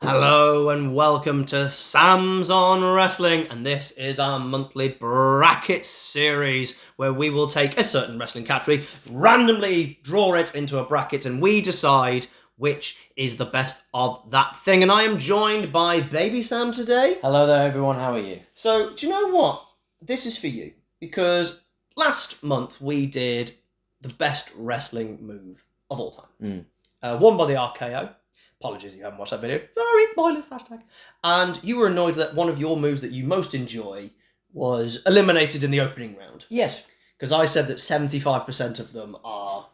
Hello and welcome to Sam's on Wrestling, and this is our monthly bracket series where we will take a certain wrestling category, randomly draw it into a bracket, and we decide which is the best of that thing. And I am joined by Baby Sam today. Hello there everyone, how are you? So, do you know what? This is for you, because last month we did the best wrestling move of all time. Won by the RKO. Apologies if you haven't watched that video. Sorry, spoilers, hashtag. And you were annoyed that one of your moves that you most enjoy was eliminated in the opening round. Yes. Because I said that 75% of them are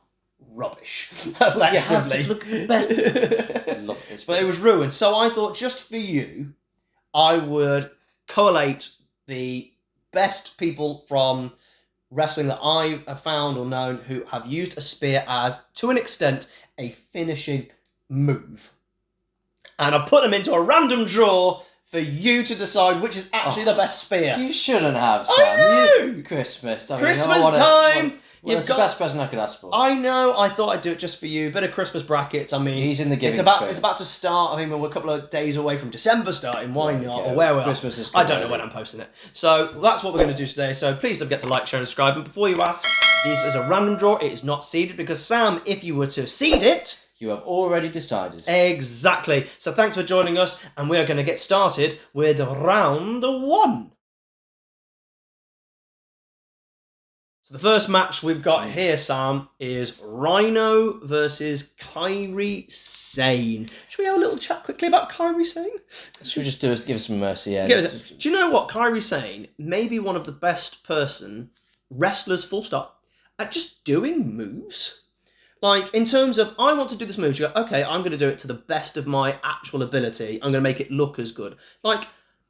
rubbish, effectively. You have to look at the best. I love this. But it was ruined. So I thought, just for you, I would collate the best people from wrestling that I have found or known who have used a spear as, to an extent, a finishing move. And I put them into a random draw for you to decide which is actually the best spear. You shouldn't have, Sam. I know! Christmas. Christmas time! It's the best present I could ask for. I know. I thought I'd do it just for you. Bit of Christmas brackets. I mean, he's in the giving it's spirit. about to start. I mean, we're a couple of days away from December starting. Why not? Okay. Or where we are. Christmas is I don't know when I'm posting it. So that's what we're going to do today. So please don't forget to like, share, and subscribe. And before you ask, this is a random draw. It is not seeded because Sam, if you were to seed it, you have already decided. Exactly. So thanks for joining us, and we are going to get started with round one. So the first match we've got here, Sam, is Rhino versus Kairi Sane. Should we have a little chat quickly about Kairi Sane? Should we just give us some mercy? Yeah. Do you know what? Kairi Sane may be one of the best wrestlers, full stop, at just doing moves. Like, in terms of, I want to do this move, you go, okay, I'm going to do it to the best of my actual ability. I'm going to make it look as good. Like,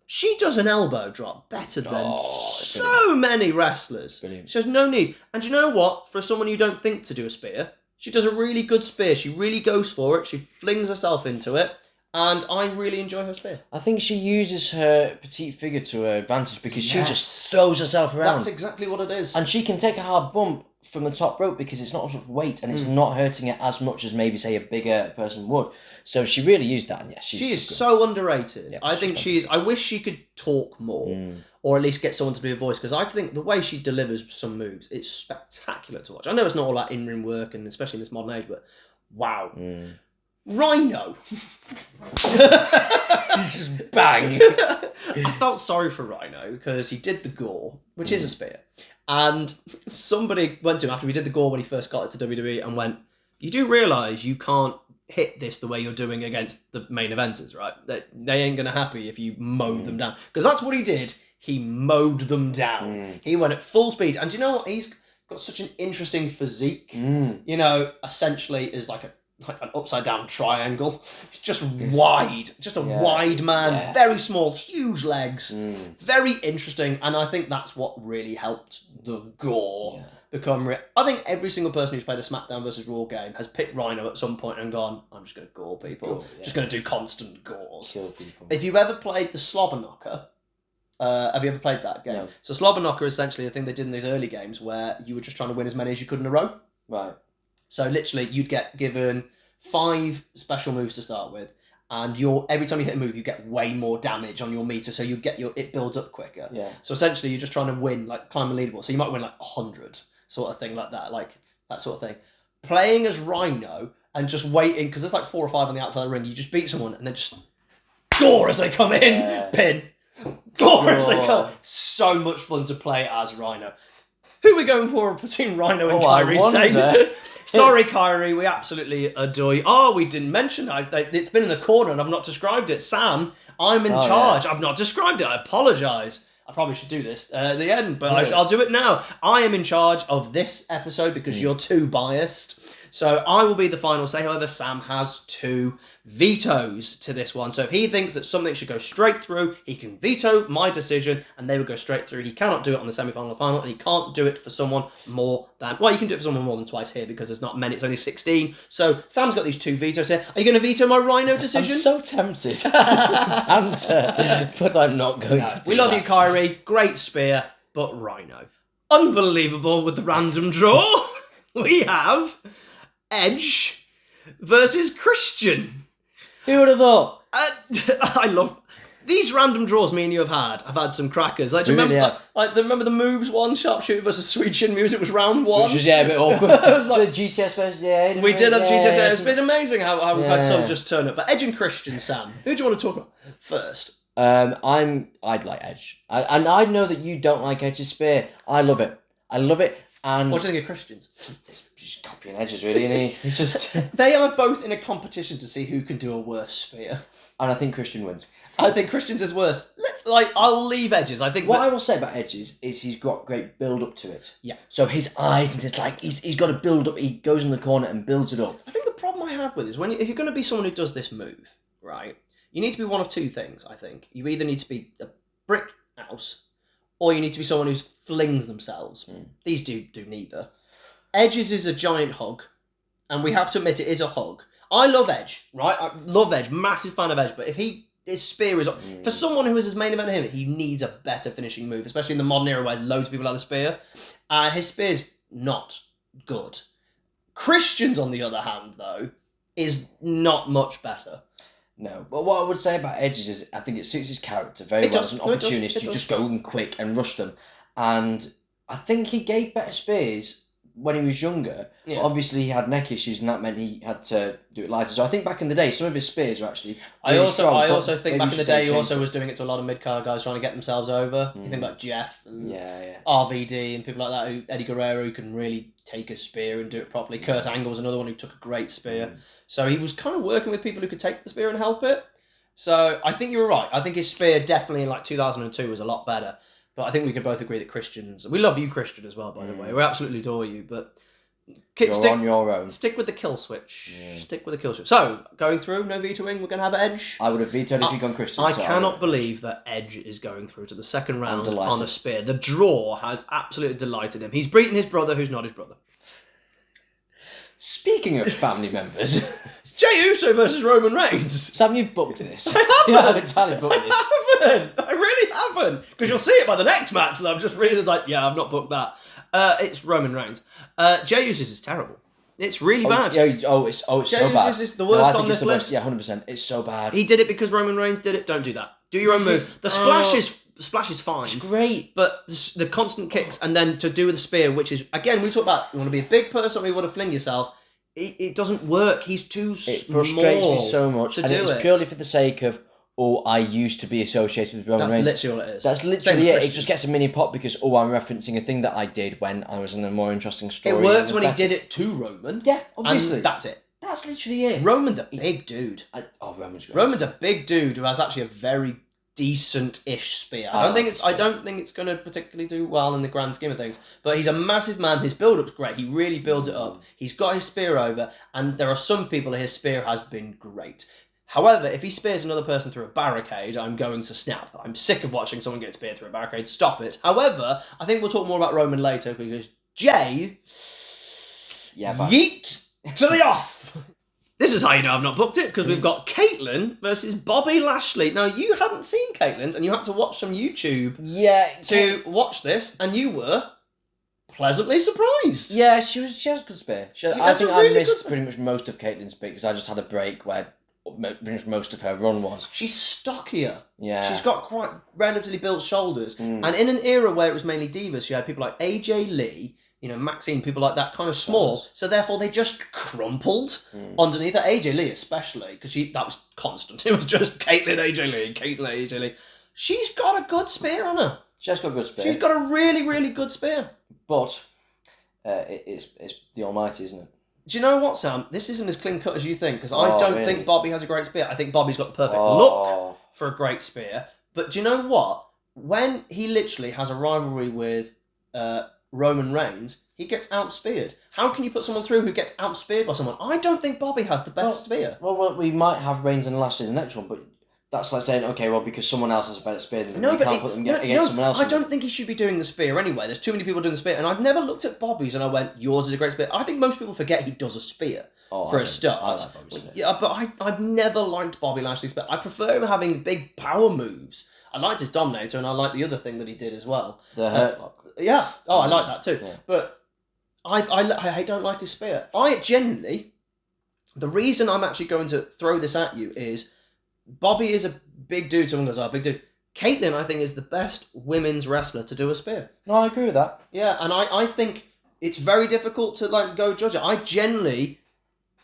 she does an elbow drop better than so many wrestlers. Brilliant. She has no need. And you know what? For someone you don't think to do a spear, she does a really good spear. She really goes for it. She flings herself into it. And I really enjoy her spear. I think she uses her petite figure to her advantage because she just throws herself around. That's exactly what it is. And she can take a hard bump from the top rope because it's not as much weight and it's not hurting it as much as maybe, say, a bigger person would. So she really used that. And yeah, she is so underrated. Yeah, I think I wish she could talk more or at least get someone to be a voice, because I think the way she delivers some moves, it's spectacular to watch. I know it's not all that in-ring work, and especially in this modern age, but wow. Rhino. Just bang. I felt sorry for Rhino because he did the gore, which is a spear. And somebody went to him after we did the gore when he first got it to WWE and went, you do realise you can't hit this the way you're doing against the main eventers, right? They ain't going to happy if you mow them down. Because that's what he did. He mowed them down. He went at full speed. And do you know what? He's got such an interesting physique. You know, essentially is like an upside down triangle. It's just wide, just a wide man, very small, huge legs, very interesting. And I think that's what really helped the gore become real. I think every single person who's played a SmackDown versus Raw game has picked Rhino at some point and gone, I'm just going to gore people, just going to do constant gores. Kill people. If you've ever played the Slobber Knocker, have you ever played that game? No. So Slobber Knocker is essentially a thing they did in these early games where you were just trying to win as many as you could in a row. Right. So literally, you'd get given 5 special moves to start with, and every time you hit a move, you get way more damage on your meter, so it builds up quicker. Yeah. So essentially, you're just trying to win, like climb a leaderboard. So you might win like 100, sort of thing like that, sort of thing. Playing as Rhino and just waiting, because there's like 4 or 5 on the outside of the ring. You just beat someone and then just gore as they come in, pin, gore as they come. So much fun to play as Rhino. Who are we going for between Rhino and Kairi Sane? Sorry, Kairi, we absolutely adore you. Oh, we didn't mention it. It's been in the corner and I've not described it. Sam, I'm in charge. Yeah. I've not described it. I apologise. I probably should do this at the end, but I'll do it now. I am in charge of this episode because you're too biased. So I will be the final say. However, Sam has 2 vetoes to this one. So if he thinks that something should go straight through, he can veto my decision and they will go straight through. He cannot do it on the semi-final or final, and he can't do it for someone more than... Well, you can do it for someone more than twice here because there's not many. It's only 16. So Sam's got these 2 vetoes here. Are you going to veto my Rhino decision? I'm so tempted. Just banter, but I'm not going to do We love you, Kairi. Great spear, but Rhino. Unbelievable with the random draw. We have Edge versus Christian. Who would have thought? I love these random draws me and you have had. I've had some crackers. Like, do you We really remember? have. Remember the moves one, sharpshooter versus sweet chin moves. It was round one. Which was a bit awkward. It was like the GTS versus the A. we did have Yeah, GTS. It's been amazing how we've had some Yeah. just turn up. But Edge and Christian, Sam, who do you want to talk about first? I'd like Edge, and I know that you don't like Edge's spear. I love it. And What do you think of Christian's? it's just copying Edge's, really, isn't he? He's just, They are both in a competition to see who can do a worse spear. and I think Christian wins. I think Christian's is worse. Like, I'll leave Edge's. I think What I will say about Edge's is he's got great build up to it. Yeah. So his eyes and it's like he's got to build up. He goes in the corner and builds it up. I think the problem I have with it is if you're going to be someone who does this move, right, you need to be one of two things, I think. You either need to be a brick house, or you need to be someone who flings themselves. These do neither. Edge's is a giant hug, and we have to admit it is a hug. I love Edge, right? I love Edge, massive fan of Edge, but if his spear is... For someone who is his main event of him, he needs a better finishing move, especially in the modern era where loads of people have a spear. And his spear's not good. Christian's, on the other hand, though, is not much better. No, but what I would say about Edge's is I think it suits his character very It well does. as an No, it does. opportunist It to does. just go in quick and rush them. And I think he gave better spears when he was younger. Yeah. But obviously he had neck issues and that meant he had to do it lighter. So I think back in the day, some of his spears were actually really I strong, but also think maybe back in he the should have day, he changed also it. was doing it to a lot of mid-card guys trying to get themselves over. You think about Jeff and Yeah. RVD and people like that, Eddie Guerrero, who can really take a spear and do it properly. Kurt Angle was another one who took a great spear. So he was kind of working with people who could take the spear and help it. So I think you were right. I think his spear definitely in like 2002 was a lot better. But I think we could both agree that Christian's... We love you, Christian, as well, by the way. We absolutely adore you, but... You're on your own. Stick with the kill switch. Stick with the kill switch. So, going through, no vetoing, we're going to have Edge. I would have vetoed if you'd gone Christian. I so cannot would- believe that Edge is going through to the second round delighted. on a spear. The draw has absolutely delighted him. He's beaten his brother, who's not his brother. Speaking of family members, It's Jey Uso versus Roman Reigns. Sam, you've booked this. I You have haven't. entirely booked this. I haven't. I really haven't. Because you'll see it by the next match, and I'm just really like, yeah, I've not booked that. It's Roman Reigns. Jey Uso's is terrible. It's really bad. It's so Jey bad. Uso's is the worst I think on it's this the worst. list. Yeah, 100%. It's so bad. He did it because Roman Reigns did it. Don't do that. Do your own This move. is- The splash is fine. It's great. But the constant kicks and then to do with the spear, which is, again, we talk about you want to be a big person or you want to fling yourself, it doesn't work. He's too It small frustrates me so much. to And do it's it. purely for the sake of, I used to be associated with Roman That's Reigns. literally all it is. That's Same literally with it. Christian. It just gets a mini pop because, I'm referencing a thing that I did when I was in a more interesting story. It worked when he better. did it to Roman. Yeah, obviously. And that's it. That's literally it. Roman's a big dude. Roman's great. Roman's a big dude who has actually a very decent-ish spear. I don't think it's going to particularly do well in the grand scheme of things. But he's a massive man. His build-up's great. He really builds it up. He's got his spear over, and there are some people that his spear has been great. However, if he spears another person through a barricade, I'm going to snap. I'm sick of watching someone get speared through a barricade. Stop it. However, I think we'll talk more about Roman later because Jey, yeet to the off. This is how you know I've not booked it, because we've got Caitlyn versus Bobby Lashley. Now, you hadn't seen Caitlyn's, and you had to watch some YouTube to watch this, and you were pleasantly surprised. Yeah, she has a good spear. I has think a I really missed good- pretty much most of Caitlyn's spear because I just had a break where pretty much most of her run was. She's stockier. Yeah. She's got quite relatively built shoulders. And in an era where it was mainly divas, you had people like AJ Lee, Maxine, people like that, kind of small. So therefore, they just crumpled underneath her. AJ Lee especially, because that was constant. It was just Caitlyn, AJ Lee, Caitlyn, AJ Lee. She's got a good spear on her. She has got a good spear. She's got a really, really good spear. But it's the almighty, isn't it? Do you know what, Sam? This isn't as clean cut as you think, because I don't really? think Bobby has a great spear. I think Bobby's got the perfect look for a great spear. But do you know what? When he literally has a rivalry with Roman Reigns, he gets outspeared. How can you put someone through who gets outspeared by someone? I don't think Bobby has the best spear. Well, we might have Reigns and Lashley in the next one, but that's like saying, okay, well, because someone else has a better spear than them, you can't put them against someone else. I don't think he should be doing the spear anyway. There's too many people doing the spear, and I've never looked at Bobby's and I went, yours is a great spear. I think most people forget he does a spear for a start. I like Bobby's spear. Yeah, but I've never liked Bobby Lashley's spear. I prefer him having big power moves. I liked his Dominator, and I like the other thing that he did as well. The Hurt Lock. Yes. Oh, I like that too. Yeah. But I don't like his spear. I genuinely, the reason I'm actually going to throw this at you is Bobby is a big dude. Someone goes, "Oh, big dude." Caitlyn, I think, is the best women's wrestler to do a spear. No, I agree with that. Yeah, and I think it's very difficult to go judge it. I generally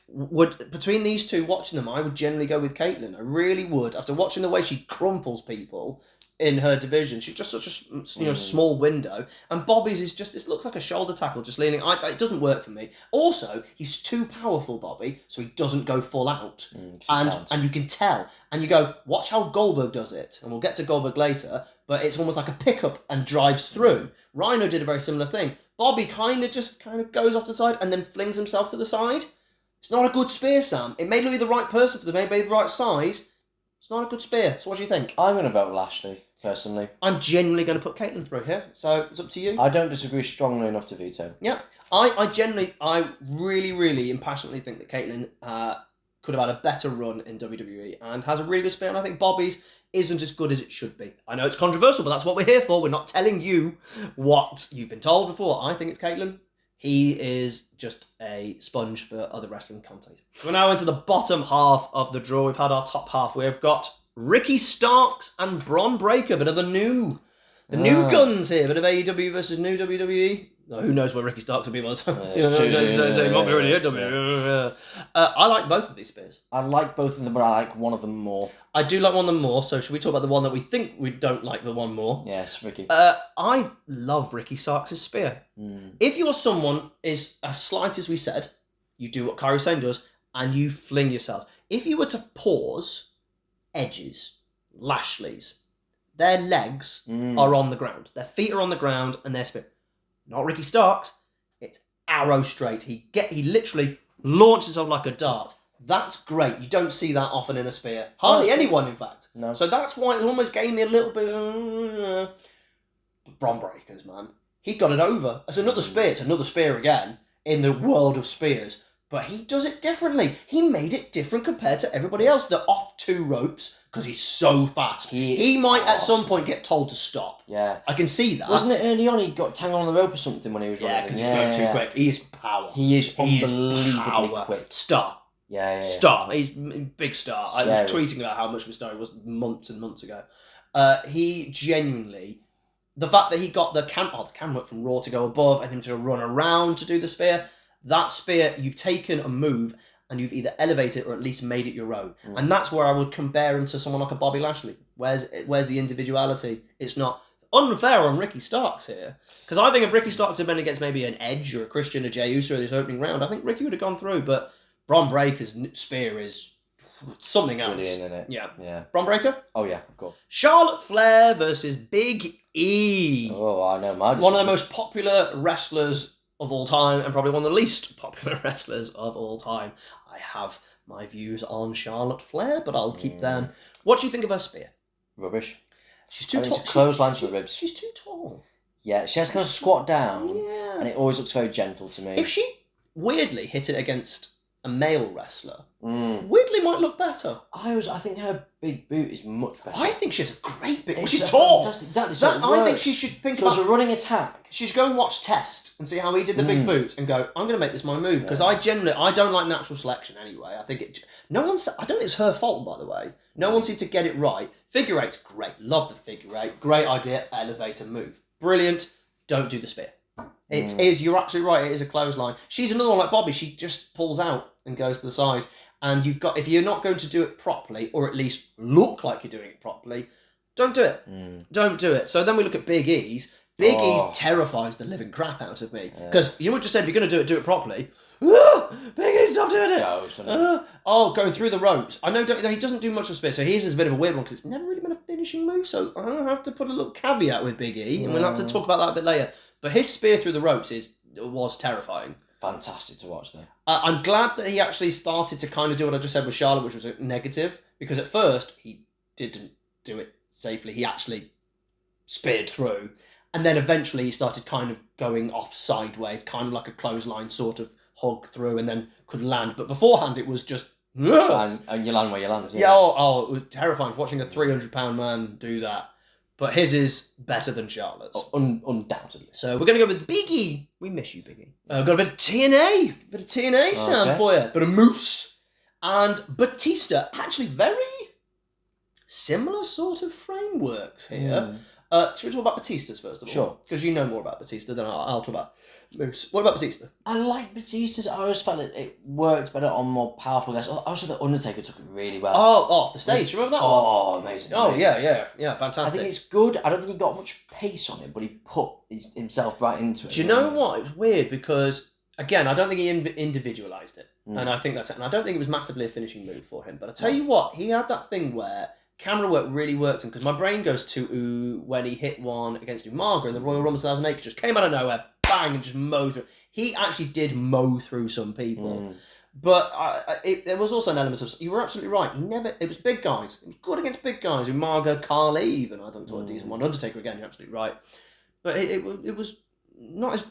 would, between these two, watching them, I would generally go with Caitlyn. I really would. After watching the way she crumples people in her division, she's just such a small window. And Bobby's is just, it looks like a shoulder tackle, just leaning. It doesn't work for me. Also, he's too powerful, Bobby, so he doesn't go full out. And you can tell. And you go, watch how Goldberg does it. And we'll get to Goldberg later, but it's almost like a pickup and drives through. Rhino did a very similar thing. Bobby kind of goes off the side and then flings himself to the side. It's not a good spear, Sam. It may not be the right person for them, it may be the right size. It's not a good spear. So what do you think? I'm going to vote Lashley, personally. I'm genuinely going to put Caitlyn through here, so it's up to you. I don't disagree strongly enough to veto. Yeah. I really, really and passionately think that Caitlyn could have had a better run in WWE and has a really good spear, and I think Bobby's isn't as good as it should be. I know it's controversial, but that's what we're here for. We're not telling you what you've been told before. I think it's Caitlyn. He is just a sponge for other wrestling content. We're now into the bottom half of the draw. We've had our top half. We've got Ricky Starks and Bron Breakker, bit of the new guns here, bit of AEW versus new WWE. Who knows where Ricky Starks will be by the time? I like both of these spears. I like both of them, but I like one of them more. I do like one of them more, so should we talk about the one that we think we don't like the one more? Yes, Ricky. I love Ricky Starks' spear. If you're someone is as slight as we said, you do what Kairi Sane does, and you fling yourself. If you were to pause Edge's, Lashley's, their legs are on the ground. Their feet are on the ground, and their spear. Not Ricky Starks. It's arrow straight. He literally launches himself like a dart. That's great. You don't see that often in a spear. Hardly anyone, in fact. No. So that's why it almost gave me a little bit. But Bron Breakkers, man, he got it over. It's another spear. It's another spear again in the world of spears. But he does it differently. He made it different compared to everybody else. They're off two ropes because he's so fast. He might at some point get told to stop. Yeah. I can see that. Wasn't it early on he got tangled on the rope or something when he was running? Yeah, because he's going too quick. He is power. He is unbelievably quick. Star. Yeah. Star. He's big star. I was tweeting about how much of a star he was months and months ago. He genuinely... The fact that he got the camera from Raw to go above and him to run around to do the spear... That spear, you've taken a move and you've either elevated it or at least made it your own. And that's where I would compare him to someone like a Bobby Lashley. Where's the individuality? It's not unfair on Ricky Starks here. Because I think if Ricky Starks had been against maybe an Edge or a Christian or Jey Uso in this opening round, I think Ricky would have gone through. But Bron Breakker's spear is something else. Brilliant, isn't it? Yeah. Bron Breakker? Oh, yeah, of course. Charlotte Flair versus Big E. Oh, I know. One of the most popular wrestlers of all time, and probably one of the least popular wrestlers of all time. I have my views on Charlotte Flair, but I'll keep them. What do you think of her spear? Rubbish. She's too tall. It's a clothesline to the ribs. She's too tall. Yeah, she has to kind of squat down, and it always looks very gentle to me. If she weirdly hit it against a male wrestler, weirdly might look better. I think her big boot is much better. I think she has a great boot. She's tall. Fantastic, exactly. I think she should think about... So as a running attack. She should go and watch Test and see how he did the big boot and go, I'm going to make this my move. Because I don't like natural selection anyway. I think I don't think it's her fault, by the way. No one seemed to get it right. Figure eight's great. Love the figure eight. Great idea. Elevator move. Brilliant. Don't do the spear. It is, you're absolutely right, it is a clothesline. She's another one like Bobby, she just pulls out and goes to the side. And if you're not going to do it properly, or at least look like you're doing it properly, don't do it. Don't do it. So then we look at Big E's. Big E's terrifies the living crap out of me. Because you just said, if you're going to do it properly. Big E, stop doing it! Going through the ropes. I know he doesn't do much of spear, so his is a bit of a weird one, because it's never really been a finishing move, so I have to put a little caveat with Big E, and we'll have to talk about that a bit later. But his spear through the ropes was terrifying. Fantastic to watch, though. I'm glad that he actually started to kind of do what I just said with Charlotte, which was a negative, because at first he didn't do it safely. He actually speared through, and then eventually he started kind of going off sideways, kind of like a clothesline sort of hug through, and then could land. But beforehand it was just... And you land where you land. Yeah, it was terrifying watching a 300-pound man do that. But his is better than Charlotte's. Undoubtedly. So we're going to go with Big E. We miss you, Big E. Got a bit of TNA. Bit of TNA, Sam, for you. Bit of Moose. And Batista. Actually, very similar sort of frameworks here. Should we talk about Batista's first of all? Sure. Because you know more about Batista than I'll talk about Moose. What about Batista? I like Batista's. I always felt it worked better on more powerful guys. Also, the Undertaker took it really well. Oh, off the stage. Remember that one? Oh, amazing. Oh, amazing. yeah, fantastic. I think it's good. I don't think he got much pace on it, but he put himself right into it. Do you know what? It was weird because, again, I don't think he individualised it. And I think that's it. And I don't think it was massively a finishing move for him. But I tell you what, he had that thing where camera work really worked him, because my brain goes to when he hit one against Umaga in the Royal Rumble 2008, just came out of nowhere, bang, and just mowed through. He actually did mow through some people. But there was also an element of, you were absolutely right, it was big guys. It was good against big guys. Umaga, Carly even, I thought it was a decent one. Undertaker again, you're absolutely right. But it was not as,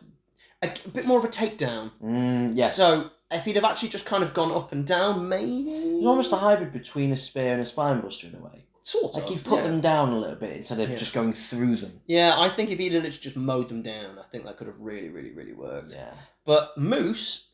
a bit more of a takedown. Yes. So if he'd have actually just kind of gone up and down, maybe... It was almost a hybrid between a spear and a spinebuster in a way. Sort of. Like he put them down a little bit instead of just going through them. Yeah, I think if he'd have literally just mowed them down, I think that could have really, really, really worked. Yeah. But Moose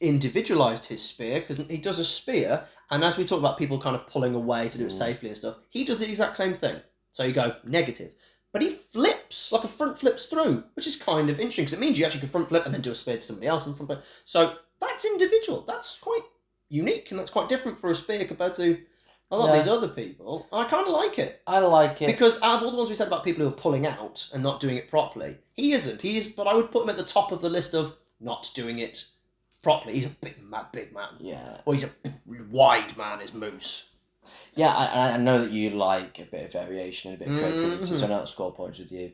individualised his spear, because he does a spear, and as we talk about people kind of pulling away to do it safely and stuff, he does the exact same thing. So you go negative. But he flips, like a front flips through, which is kind of interesting, because it means you actually can front flip and then do a spear to somebody else and front flip. So that's individual. That's quite unique, and that's quite different for a spear compared to a lot of these other people. I kind of like it. I like it. Because out of all the ones we said about people who are pulling out and not doing it properly, he isn't. He is, but I would put him at the top of the list of not doing it properly. He's a big man. Yeah. Or he's a wide man, is Moose. Yeah, I know that you like a bit of variation and a bit of creativity, so I know I'll score points with you.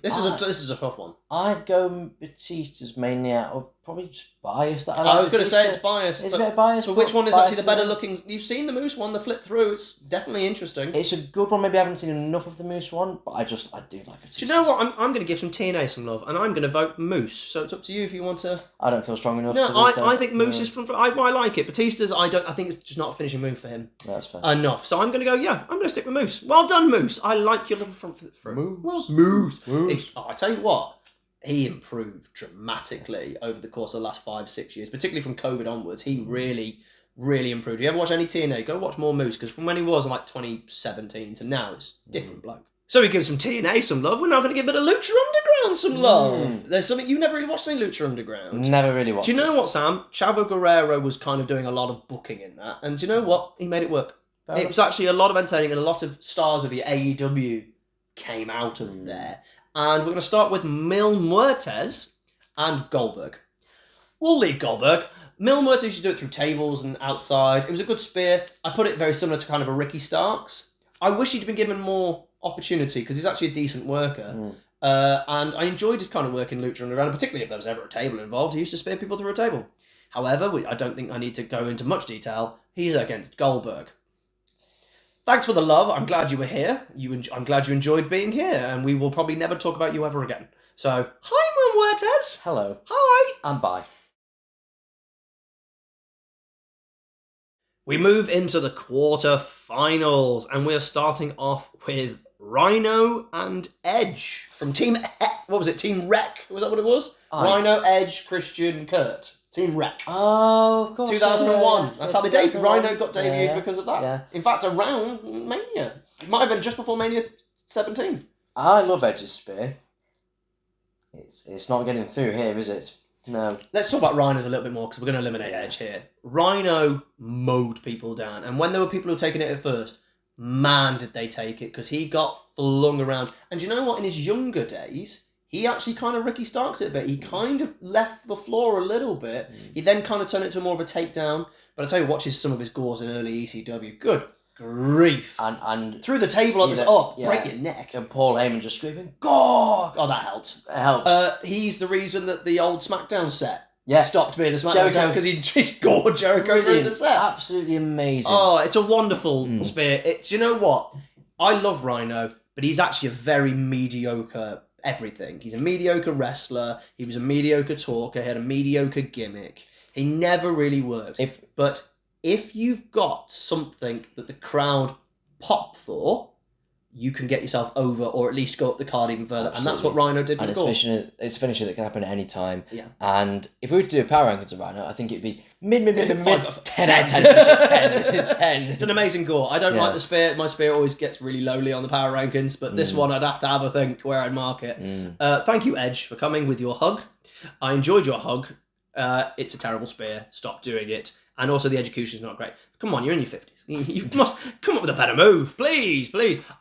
This is a tough one. I'd go Batista's mainly out of probably just bias that I like. I was going to say it's biased. It's a bit biased. But which one is actually the better looking? You've seen the Moose one, the flip through. It's definitely interesting. It's a good one. Maybe I haven't seen enough of the Moose one, but I do like Batista's. Do you know what? I'm going to give some TNA some love, and I'm going to vote Moose. So it's up to you if you want to. I don't feel strong enough. No, I think Moose is from. I like it. Batista's. I think it's just not a finishing move for him. That's fair. Enough. So I'm going to go. Yeah, I'm going to stick with Moose. Well done, Moose. I like your little front flip through. Moose. Well, Moose. I tell you what. He improved dramatically over the course of the last 5-6 years, particularly from COVID onwards. He really, really improved. If you ever watch any TNA, go watch more Moose, because from when he was in like 2017 to now, it's a different bloke. So we give some TNA some love. We're now going to give a bit of Lucha Underground some love. There's something you've never really watched any Lucha Underground. Never really watched. Do you know what, Sam? Chavo Guerrero was kind of doing a lot of booking in that, and do you know what? He made it work. It was actually a lot of entertaining, and a lot of stars of the AEW came out of there. And we're going to start with Mil Muertes and Goldberg. We'll leave Goldberg. Mil Muertes used to do it through tables and outside. It was a good spear. I put it very similar to kind of a Ricky Starks. I wish he'd been given more opportunity, because he's actually a decent worker. And I enjoyed his kind of work in Lucha Underground, particularly if there was ever a table involved. He used to spear people through a table. However, I don't think I need to go into much detail. He's against Goldberg. Thanks for the love. I'm glad you were here. I'm glad you enjoyed being here, and we will probably never talk about you ever again. So, hi, Mil Muertes. Hello. Hi. And bye. We move into the quarterfinals, and we are starting off with Rhino and Edge from Team... What was it? Team Wreck? Was that what it was? Rhino, Edge, Christian, Kurt. Team Wreck. Oh, of course. 2001. That's how they debuted. 2001. Rhino got debuted because of that. Yeah. In fact, around Mania. It might have been just before Mania 17. I love Edge's spear. It's not getting through here, is it? No. Let's talk about Rhinos a little bit more, because we're going to eliminate Edge here. Rhino mowed people down. And when there were people who were taking it at first, man, did they take it, because he got flung around. And you know what? In his younger days, he actually kind of Ricky Starks it a bit. He kind of left the floor a little bit. He then kind of turned it into more of a takedown. But I tell you, watches some of his gores in early ECW. Good grief. And through the table on this up, break your neck. And Paul Heyman just screaming, "God!" Oh, that helped. It helps. He's the reason that the old SmackDown set Yeah. stopped being the SmackDown set because he just gored Jericho through the set. Absolutely amazing. Oh, it's a wonderful spear. Do you know what? I love Rhino, but he's actually a very mediocre everything. He's a mediocre wrestler. He was a mediocre talker. He had a mediocre gimmick. He never really worked. But if you've got something that the crowd pop for, you can get yourself over or at least go up the card even further. Absolutely. And that's what Rhino did with And the goal. it's a finisher that can happen at any time. Yeah. And if we were to do a power rankings of Rhino, I think it'd be mid, 10 out of 10. 10. It's an amazing goal. I don't like the spear. My spear always gets really lowly on the power rankings, but this one I'd have to have a think where I'd mark it. Thank you, Edge, for coming with your hug. I enjoyed your hug. It's a terrible spear. Stop doing it. And also the execution is not great. Come on, you're in your 50s. You must come up with a better move. Please.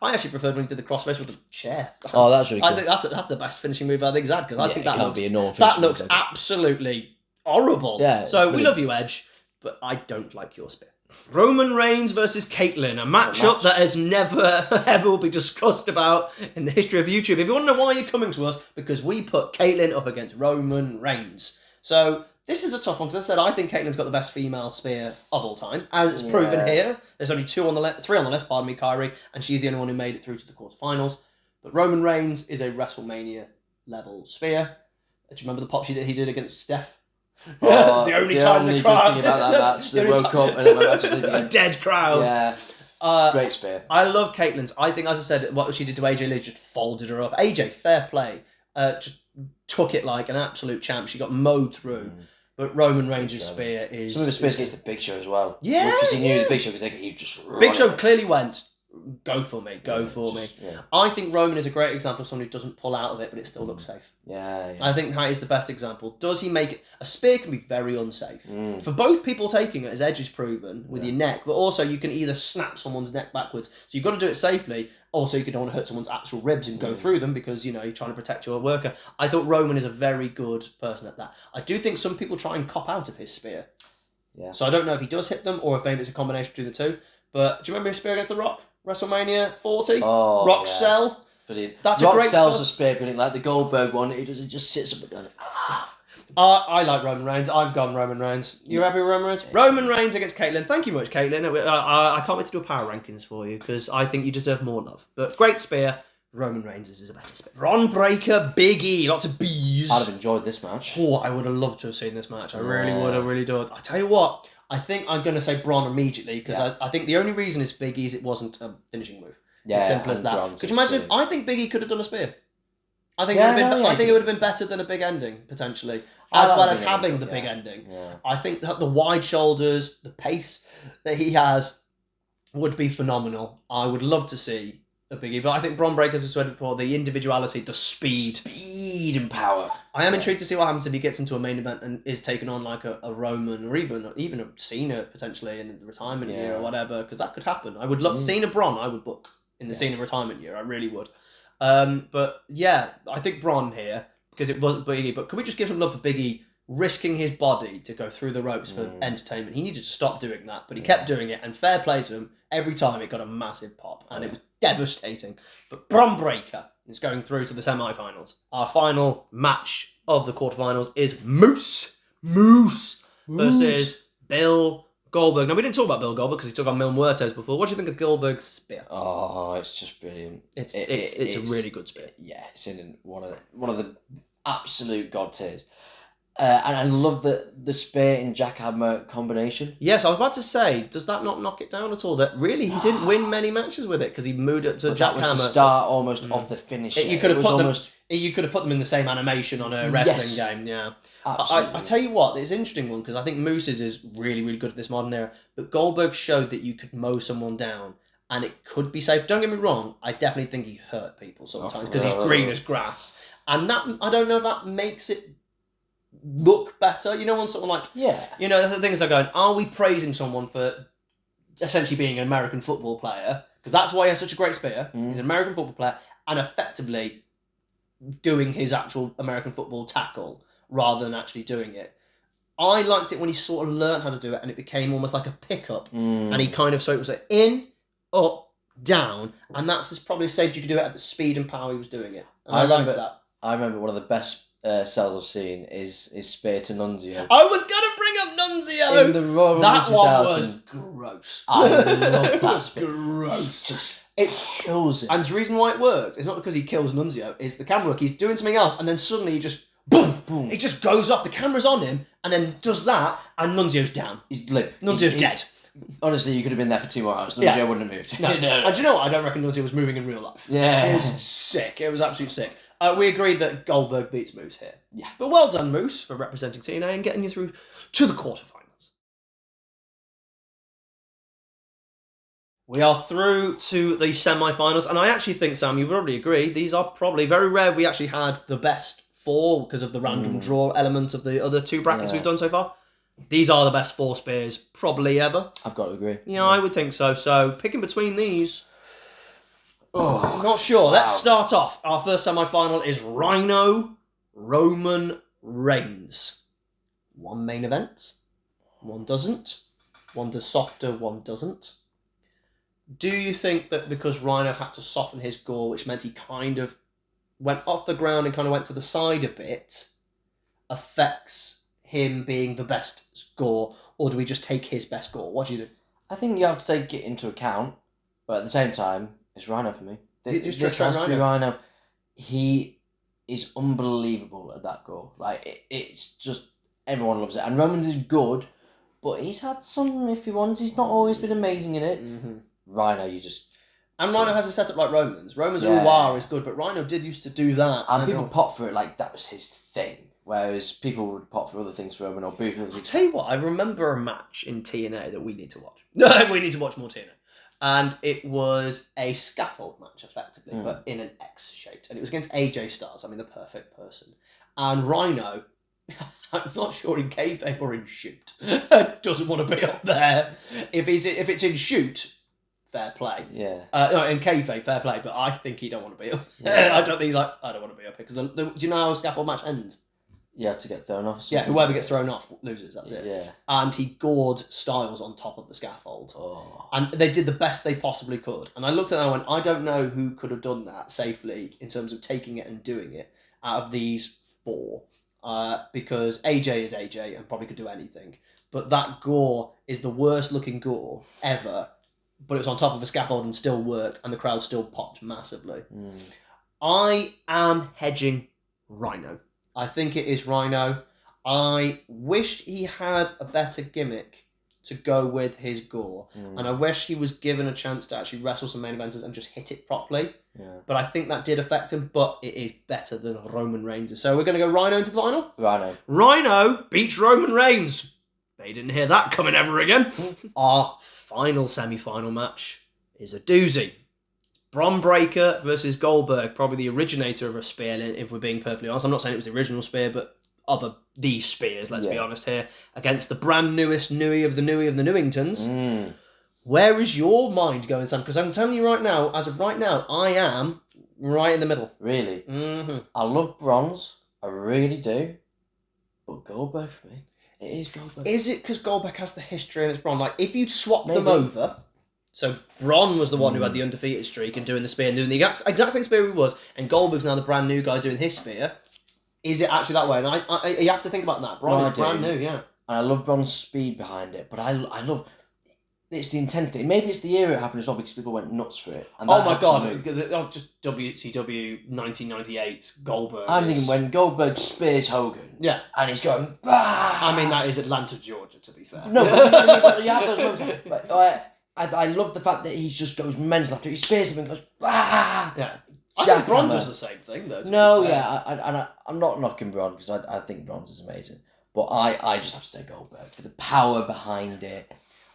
I actually preferred when he did the crossface with the chair. Oh, that's really cool. I think that's the best finishing move I think he's had, because I think that that looks absolutely horrible. Yeah, so we brilliant. love you, Edge, but I don't like your spear. Roman Reigns versus Caitlyn, a matchup that has never ever will be discussed about in the history of YouTube. If you want to know why you're coming to us, because we put Caitlyn up against Roman Reigns. So this is a tough one, because as I said, I think Caitlyn's got the best female spear of all time, as it's proven here. There's only three on the left, pardon me, Kyrie, and she's the only one who made it through to the quarterfinals. But Roman Reigns is a WrestleMania level spear. Do you remember the pop he did against Steph? Oh, the only time the crowd... thinking about that match, they woke up and then my match was a dead crowd. Yeah. Great spear. I love Caitlyn's. I think, as I said, what she did to AJ Lee just folded her up. AJ, fair play. Just took it like an absolute champ. She got mowed through. But Roman Reigns' spear is... Some of the spears against the Big Show as well. Yeah. Because he knew the Big Show could take it. He just... Big Show clearly went, go for me. Yeah. I think Roman is a great example of someone who doesn't pull out of it, but it still looks safe. Yeah. I think that is the best example. Does he make it... A spear can be very unsafe. For both people taking it, as Edge has proven, with your neck, but also you can either snap someone's neck backwards. So you've got to do it safely. Also, you don't want to hurt someone's actual ribs and go through them because, you're trying to protect your worker. I thought Roman is a very good person at that. I do think some people try and cop out of his spear. Yeah. So I don't know if he does hit them or if maybe it's a combination between the two. But do you remember his spear against The Rock? WrestleMania 40? Oh, Rock yeah. Cell? Brilliant. That's Rock a great sells spot. a spear, brilliant. Like the Goldberg one, he just sits up and goes, I like Roman Reigns. I've gone Roman Reigns. You happy with Roman Reigns? Yeah, Roman Reigns against Caitlyn. Thank you much, Caitlyn. I can't wait to do a power rankings for you because I think you deserve more love. But great spear. Roman Reigns is a better spear. Ron Breaker, Big E, lots of bees. I'd have enjoyed this match. Oh, I would have loved to have seen this match. I really would. I really do. I tell you what, I think I'm going to say Braun immediately because I think the only reason it's Big E's it wasn't a finishing move. Yeah, as simple as that. Braun's Could you imagine? brilliant. I think Big E could have done a spear. I think Yeah, it would have been better than a big ending potentially, as well as having the big ending. Yeah. I think that the wide shoulders, the pace that he has, would be phenomenal. I would love to see a Big E, but I think Braun Breaker, as I said before, the individuality, the speed And power. I am intrigued to see what happens if he gets into a main event and is taken on like a Roman or even a Cena potentially in the retirement year or whatever, because that could happen. I would love Cena Braun. I would book in the Cena retirement year. I really would. But yeah, I think Braun here because it wasn't Biggie. But could we just give some love for Biggie risking his body to go through the ropes for entertainment? He needed to stop doing that, but he kept doing it, and fair play to him. Every time it got a massive pop, and it was devastating. But Braun Breaker is going through to the semi-finals. Our final match of the quarterfinals is Moose versus Bill Goldberg. Now, we didn't talk about Bill Goldberg because he took on Mil Muertes before. What do you think of Goldberg's spear? Oh, it's just brilliant. It's a really good spear. Yeah, it's in one of the absolute god tiers. And I love the spear and jackhammer combination. Yes, I was about to say, does that not knock it down at all? That really he didn't win many matches with it because he moved up to jackhammer. That was the start almost of the finish. You could have put them in the same animation on a wrestling game. Yeah, I tell you what, it's an interesting one because I think Moose's is really really good at this modern era. But Goldberg showed that you could mow someone down and it could be safe. Don't get me wrong, I definitely think he hurt people sometimes because he's green as grass, and that I don't know if that makes it look better, when someone like that's the things they're going, are we praising someone for essentially being an American football player because that's why he has such a great spear. He's an American football player and effectively doing his actual American football tackle rather than actually doing it. I liked it when he sort of learned how to do it and it became almost like a pickup and he kind of so it was like in, up, down, and that's probably as safe as you could do it at the speed and power he was doing it. And I liked that. I remember one of the best cells I've seen is spear to Nunzio. I was gonna bring up Nunzio in the Royal Rumble that 2000. one was gross. I love that spear. Gross. It kills it. And the reason why it works is not because he kills Nunzio. It's the camera work. He's doing something else, and then suddenly he just boom, boom. He just goes off. The camera's on him, and then does that, and Nunzio's down. He's limp. Nunzio's dead. Honestly, you could have been there for 2 more hours. Nunzio Yeah. wouldn't have moved. No. No. And do you know what? I don't reckon Nunzio was moving in real life. Yeah. It was sick. It was absolutely sick. We agreed that Goldberg beats Moose here. Yeah. But well done, Moose, for representing TNA and getting you through to the quarterfinals. We are through to the semi-finals, and I actually think, Sam, you probably agree, these are probably very rare. We actually had the best 4 because of the random draw element of the other 2 brackets we've done so far. These are the best 4 spears probably ever. I've got to agree. Yeah, I would think so. So picking between these, Oh, not sure. wow. Let's start off. Our first semi-final is Rhino Roman Reigns. 1 main event, 1 doesn't. 1 does softer, 1 doesn't. Do you think that because Rhino had to soften his gore, which meant he kind of went off the ground and kind of went to the side a bit, affects him being the best gore, or do we just take his best gore? What do you do? I think you have to take it into account, but at the same time, it's Rhino for me. It's This just has to be Rhino. Rhino. He is unbelievable at that goal. Like it's just everyone loves it, and Roman's is good, but he's had some iffy ones. He's not always been amazing in it. Mm-hmm. Rhino, you just And Rhino has a setup like Roman's. Roman's is good, but Rhino did used to do that. and people pop for it like that was his thing. Whereas people would pop for other things for Roman or boo for other I'll things. tell you what, I remember a match in TNA that we need to watch. We need to watch more TNA. And it was a scaffold match, effectively, but in an X shaped. And it was against AJ Styles, I mean, the perfect person. And Rhino, I'm not sure in kayfabe or in shoot, doesn't want to be up there. If it's in shoot, fair play. Yeah. No, in kayfabe, fair play, but I think he don't want to be up there. Yeah. I don't think he's like, I don't want to be up here. Because do you know how a scaffold match ends? You have to get thrown off. Yeah, whoever gets thrown off loses, that's it. Yeah. And he gored Styles on top of the scaffold. Oh. And they did the best they possibly could. And I looked at it and I went, I don't know who could have done that safely in terms of taking it and doing it out of these 4. Because AJ is AJ and probably could do anything. But that gore is the worst looking gore ever. But it was on top of a scaffold and still worked, and the crowd still popped massively. I am hedging Rhino. I think it is Rhino. I wish he had a better gimmick to go with his gore. And I wish he was given a chance to actually wrestle some main events and just hit it properly. Yeah. But I think that did affect him, but it is better than Roman Reigns. So we're going to go Rhino into the final? Rhino. Rhino beats Roman Reigns. They didn't hear that coming ever again. Our final semi-final match is a doozy. Bron Breakker versus Goldberg, probably the originator of a spear, if we're being perfectly honest. I'm not saying it was the original spear, but of these spears, let's be honest here, against the brand newest Nui of the Newingtons. Where is your mind going, Sam? Because I'm telling you right now, as of right now, I am right in the middle. Really? Mm-hmm. I love bronze. I really do. But Goldberg for me. It is Goldberg. Is it because Goldberg has the history and it's Bron? Like, if you'd swapped them over, so Bron was the one who had the undefeated streak and doing the spear and doing the exact same spear he was, and Goldberg's now the brand new guy doing his spear, is it actually that way? And I you have to think about that. Bron is brand new, yeah. And I love Bron's speed behind it, but I love... It's the intensity. Maybe it's the year it happened as well because people went nuts for it. And Oh my god, just WCW 1998 Goldberg. I'm thinking when Goldberg spears Hogan. Yeah. And he's going, bah! I mean, that is Atlanta, Georgia, to be fair. No, but you have those moments. But, I love the fact that he just goes mental after he spears him and goes, bah! Yeah. I think Bron does the same thing, though. No, yeah, I'm not knocking Bron because I think Bronze is amazing. But I just have to say Goldberg for the power behind it.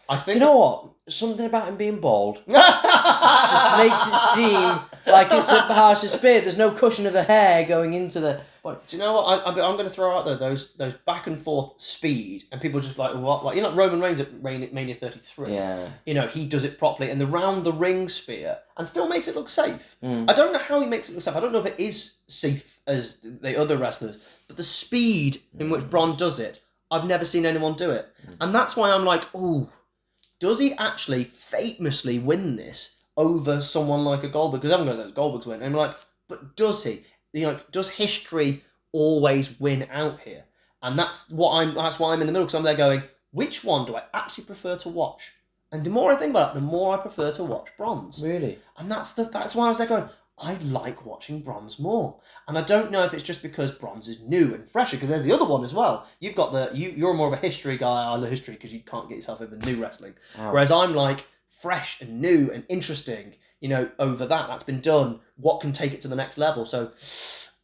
I think... You know what? Something about him being bald just makes it seem like it's a harsher spear. There's no cushion of the hair going into the... But do you know what? I'm going to throw out there those back and forth speed, and people just like, what? Like, you know, Roman Reigns at Mania 33. Yeah. You know, he does it properly, and the round the ring spear, and still makes it look safe. I don't know how he makes it look safe. I don't know if it is safe as the other wrestlers, but the speed in which Bron does it, I've never seen anyone do it. And that's why I'm like, oh, does he actually famously win this over someone like a Goldberg? Because everyone goes, Goldberg's win. And I'm like, but does he? You know, does history always win out here? And that's why I'm in the middle, because I'm there going, which one do I actually prefer to watch? And the more I think about it, the more I prefer to watch Bronze. Really? And that's why I was there going, I like watching bronze more. And I don't know if it's just because bronze is new and fresher, because there's the other one as well. You've got you're more of a history guy. I love history because you can't get yourself over new wrestling. Oh. Whereas I'm like fresh and new and interesting, over that's been done. What can take it to the next level? So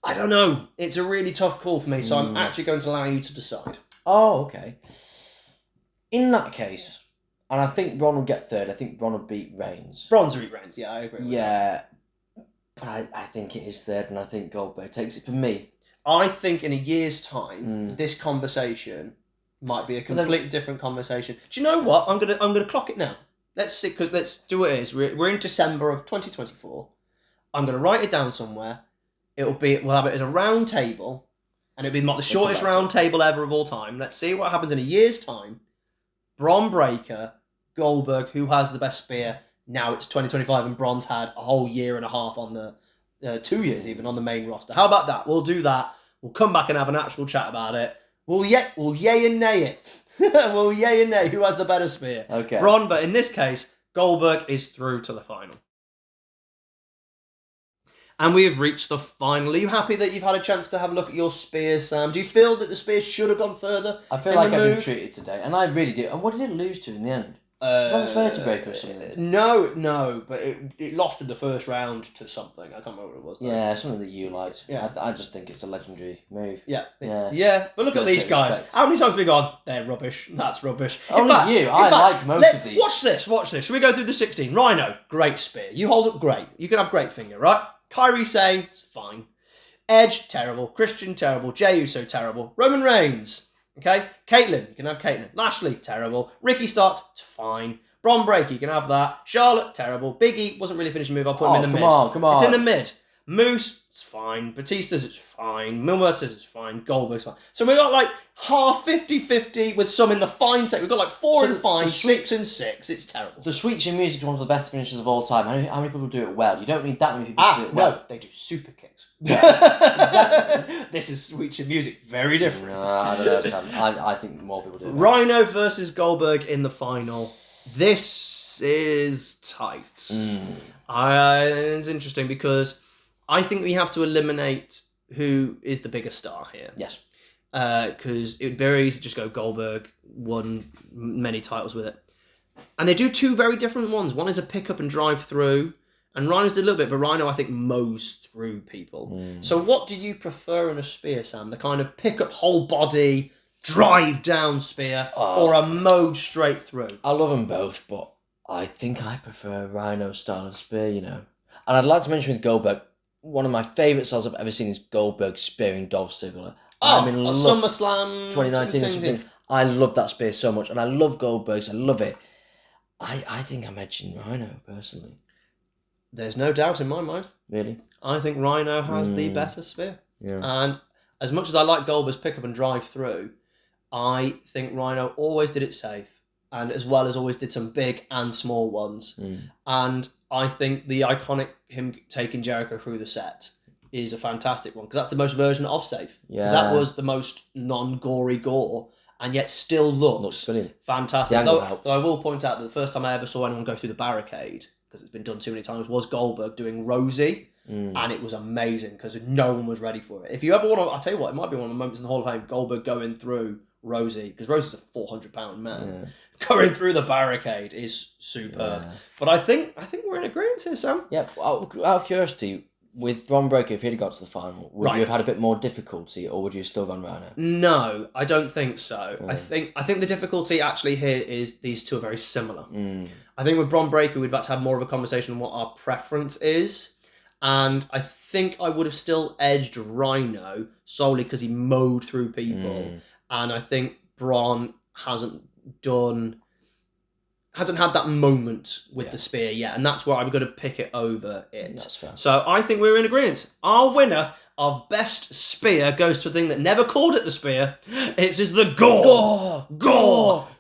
I don't know. It's a really tough call for me. So I'm actually going to allow you to decide. Oh, okay. In that case, and I think Bron will get third. I think Bron will beat Reigns. Bronze or Reigns, yeah, I agree with that. But I think it is third, and I think Goldberg takes it for me. I think in a year's time, this conversation might be a completely different conversation. Do you know what? I'm gonna clock it now. Let's see. Let's do what it is. We're in December of 2024. I'm gonna write it down somewhere. We'll have it as a round table, and it'll be the shortest round table ever of all time. Let's see what happens in a year's time. Bron Breakker, Goldberg, who has the best spear? Now it's 2025 and Bron's had a whole year and a half on the 2 years even on the main roster. How about that? We'll do that. We'll come back and have an actual chat about it. We'll yay and nay it. We'll yay and nay who has the better spear. Okay. Bron, but in this case, Goldberg is through to the final. And we have reached the final. Are you happy that you've had a chance to have a look at your spear, Sam? Do you feel that the spear should have gone further? I feel like I've been treated today, and I really do. And what did it lose to in the end? Was that the vertebrae or something? No, but it lost in the first round to something. I can't remember what it was. Though. Yeah, something that you liked. Yeah. I just think it's a legendary move. Yeah. Yeah. But look at these guys. Respect. How many times have we gone? They're rubbish. That's rubbish. Only you. I like most of these. Watch this. Should we go through the 16? Rhino, great spear. You hold up great. You can have great finger, right? Kyrie Sane, it's fine. Edge, terrible. Christian, terrible. Jey Uso, terrible. Roman Reigns, okay? Caitlyn, you can have Caitlyn. Lashley, terrible. Ricky Starks, it's fine. Bron Breakker, you can have that. Charlotte, terrible. Big E wasn't really finishing the move. I'll put him in the mid. Come on. It's in the mid. Moose, it's fine. Batista's, it's fine. Milmer's, it's fine. Goldberg's fine. So we got like half 50-50 with some in the fine set. We've got like 4 and 5, 6 and 6. It's terrible. The Sweet Chin Music is one of the best finishes of all time. How many people do it well? You don't need that many people to do it well. No, they do super kicks. Yeah, exactly. This is Sweet Chin Music. Very different. No, I don't know, Sam. I think more people do it well. Rhino versus Goldberg in the final. This is tight. It's interesting because I think we have to eliminate who is the bigger star here. Yes. Because it would be very easy to just go Goldberg, won many titles with it. And they do 2 very different ones. One is a pick up and drive through, and Rhino's did a little bit, but Rhino, I think, mows through people. So what do you prefer in a spear, Sam? The kind of pick up whole body, drive down spear, or a mowed straight through? I love them both, but I think I prefer Rhino style of spear, And I'd like to mention with Goldberg, one of my favourite styles I've ever seen is Goldberg spearing Dolph Ziggler. I'm in love. SummerSlam 2019 or something. I love that spear so much, and I love Goldberg's. I love it. I think I'm edging Rhino, personally. There's no doubt in my mind. Really? I think Rhino has the better spear. Yeah. And as much as I like Goldberg's pick up and drive through, I think Rhino always did it safe, and as well as always did some big and small ones. And I think the iconic him taking Jericho through the set is a fantastic one, because that's the most version of safe. Because that was the most non-gory gore, and yet still looks brilliant. Fantastic. Though I will point out that the first time I ever saw anyone go through the barricade, because it's been done too many times, was Goldberg doing Rosie. And it was amazing because no one was ready for it. If you ever want to, I'll tell you what, it might be one of the moments in the Hall of Fame, Goldberg going through Rosie, because Rosie's a 400-pound man. Yeah. Going through the barricade is superb. Yeah. But I think we're in agreement here, Sam. Yeah, out of curiosity, with Bron Breakker, if he'd have got to the final, would you have had a bit more difficulty, or would you have still gone Rhino? No, I don't think so. I think the difficulty actually here is these two are very similar. I think with Bron Breakker, we'd have to have more of a conversation on what our preference is. And I think I would have still edged Rhino solely because he mowed through people. And I think Bron hasn't had that moment with the spear yet. And that's where I'm going to pick it over it. That's fair. So I think we're in agreement. Our winner of best spear goes to a thing that never called it the spear. It's just the gore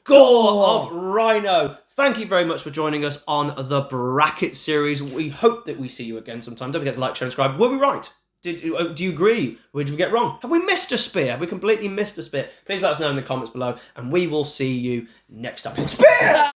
of Rhino. Thank you very much for joining us on the bracket series. We hope that we see you again sometime. Don't forget to like, share, and subscribe. Were we right? Do you agree? Or did we get wrong? Have we missed a spear? Have we completely missed a spear? Please let us know in the comments below, and we will see you next time. Spear!